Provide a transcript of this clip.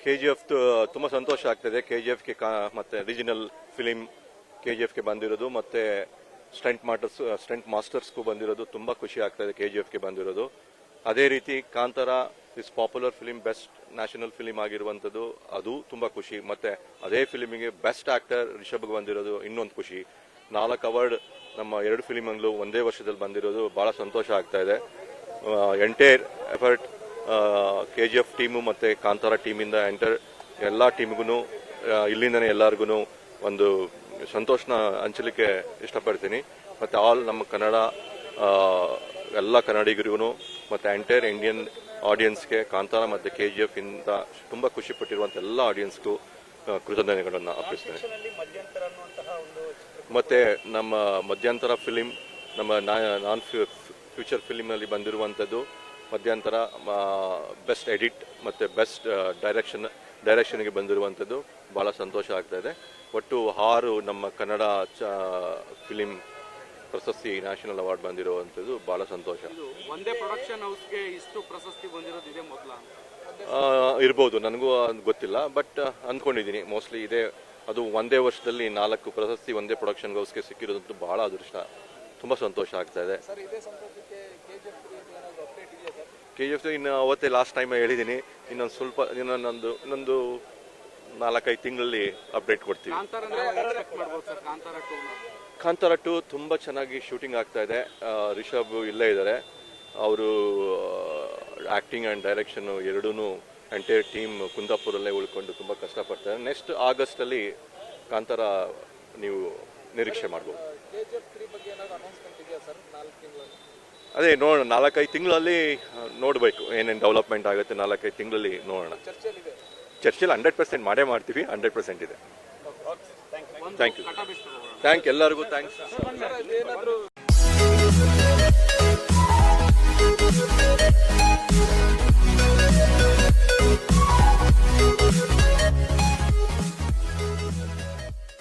KGF ತುಂಬ ಸಂತೋಷ ಆಗ್ತದೆ. KGFಗೆ ಮತ್ತೆ ರೀಜನಲ್ ಫಿಲಿಂ KGFಗೆ ಬಂದಿರೋದು, ಮತ್ತೆ ಸ್ಟಂಟ್ ಮಾಸ್ಟರ್ಸ್ಗೂ ಬಂದಿರೋದು ತುಂಬ ಖುಷಿ ಆಗ್ತದೆ. KGFಗೆ ಬಂದಿರೋದು ಅದೇ ರೀತಿ Kantara is popular film, best national film ಆಗಿರುವಂಥದ್ದು, ಅದು ತುಂಬ ಖುಷಿ. ಮತ್ತೆ ಅದೇ ಫಿಲಿಮಿಗೆ ಬೆಸ್ಟ್ ಆಕ್ಟರ್ ರಿಷಬ್ಗೆ ಬಂದಿರೋದು ಇನ್ನೊಂದು ಖುಷಿ. 4 ಅವಾರ್ಡ್ ನಮ್ಮ 2 ಫಿಲಿಮ್ಗಳು ಒಂದೇ ವರ್ಷದಲ್ಲಿ ಬಂದಿರೋದು ಬಹಳ ಸಂತೋಷ ಆಗ್ತಾ ಇದೆ. ಎಂಟೈರ್ ಎಫರ್ಟ್ KGF ಟೀಮು ಮತ್ತು ಕಾಂತಾರ ಟೀಮಿಂದ ಎಲ್ಲ ಟೀಮ್ಗೂ ಇಲ್ಲಿಂದನೇ ಎಲ್ಲರಿಗೂ ಒಂದು ಸಂತೋಷನ ಹಂಚಲಿಕ್ಕೆ ಇಷ್ಟಪಡ್ತೀನಿ. ಮತ್ತು ಆಲ್ ನಮ್ಮ ಕನ್ನಡ ಎಲ್ಲ ಕನ್ನಡಿಗರಿಗೂ ಮತ್ತು ಎಂಟೈರ್ ಇಂಡಿಯನ್ ಆಡಿಯನ್ಸ್ಗೆ ಕಾಂತಾರ ಮತ್ತು KGF ಇಂದ ತುಂಬ ಖುಷಿ ಪಟ್ಟಿರುವಂಥ ಎಲ್ಲ ಆಡಿಯನ್ಸ್ಗೂ ಕೃತಜ್ಞತೆಗಳನ್ನು ಅರ್ಪಿಸ್ತೇನೆ. ಮತ್ತು ನಮ್ಮ ಮಧ್ಯಂತರ ಫಿಲಿಂ, ನಮ್ಮ ನಾನ್ ಫ್ಯೂಚರ್ ಫಿಲಿಮಲ್ಲಿ ಬಂದಿರುವಂಥದ್ದು ಮಧ್ಯಂತರ ಬೆಸ್ಟ್ ಎಡಿಟ್ ಮತ್ತು ಬೆಸ್ಟ್ ಡೈರೆಕ್ಷನ್ಗೆ ಬಂದಿರುವಂಥದ್ದು ಭಾಳ ಸಂತೋಷ ಆಗ್ತಾ ಇದೆ. ಒಟ್ಟು 6 ನಮ್ಮ ಕನ್ನಡ ಫಿಲಿಂ ಪ್ರಶಸ್ತಿ ನ್ಯಾಷನಲ್ ಅವಾರ್ಡ್ ಬಂದಿರುವಂಥದ್ದು ಭಾಳ ಸಂತೋಷ. ಒಂದೇ ಪ್ರೊಡಕ್ಷನ್ ಹೌಸ್ಗೆ ಇಷ್ಟು ಪ್ರಶಸ್ತಿ ಬಂದಿರೋದು ಇದೆ ಮೊದಲ ಇರ್ಬೋದು, ನನಗೂ ಗೊತ್ತಿಲ್ಲ, ಬಟ್ ಅಂದ್ಕೊಂಡಿದ್ದೀನಿ ಮೋಸ್ಟ್ಲಿ ಇದೆ. ಅದು ಒಂದೇ ವರ್ಷದಲ್ಲಿ 4 ಪ್ರಶಸ್ತಿ ಒಂದೇ ಪ್ರೊಡಕ್ಷನ್ ಹೌಸ್ಗೆ ಸಿಕ್ಕಿರೋದಂತೂ ಭಾಳ ಅದೃಷ್ಟ, ತುಂಬ ಸಂತೋಷ ಆಗ್ತಾ ಇದೆ. KGF ಇನ್ನು ಅವತ್ತೇ ಲಾಸ್ಟ್ ಟೈಮ್ ಹೇಳಿದ್ದೀನಿ, ಇನ್ನೊಂದು 4-5 ತಿಂಗಳಲ್ಲಿ ಅಪ್ಡೇಟ್ ಕೊಡ್ತೀವಿ. ಕಾಂತಾರ 2 ತುಂಬ ಚೆನ್ನಾಗಿ ಶೂಟಿಂಗ್ ಆಗ್ತಾ ಇದೆ. ರಿಷಬ್ ಇಲ್ಲೇ ಇದ್ದಾರೆ, ಅವರು ಆ್ಯಕ್ಟಿಂಗ್ ಆ್ಯಂಡ್ ಡೈರೆಕ್ಷನ್ ಎರಡೂ ಎಂಟೈರ್ ಟೀಮ್ ಕುಂದಾಪುರಲ್ಲೇ ಉಳ್ಕೊಂಡು ತುಂಬ ಕಷ್ಟಪಡ್ತಾರೆ. ನೆಕ್ಸ್ಟ್ ಆಗಸ್ಟಲ್ಲಿ ಕಾಂತಾರ ನೀವು ನಿರೀಕ್ಷೆ ಮಾಡ್ಬೋದು. ಅದೇ ನೋಡೋಣ, 4-5 ತಿಂಗಳಲ್ಲಿ ನೋಡಬೇಕು ಏನೇನು ಡೆವಲಪ್ಮೆಂಟ್ ಆಗುತ್ತೆ. 4-5 ತಿಂಗಳಲ್ಲಿ ನೋಡೋಣ. ಚರ್ಚೆಯಲ್ಲಿ 100% ಮಾಡೇ ಮಾಡ್ತೀವಿ, 100% ಇದೆ. ಥ್ಯಾಂಕ್ ಯು ಎಲ್ಲರಿಗೂ ಥ್ಯಾಂಕ್ಸ್.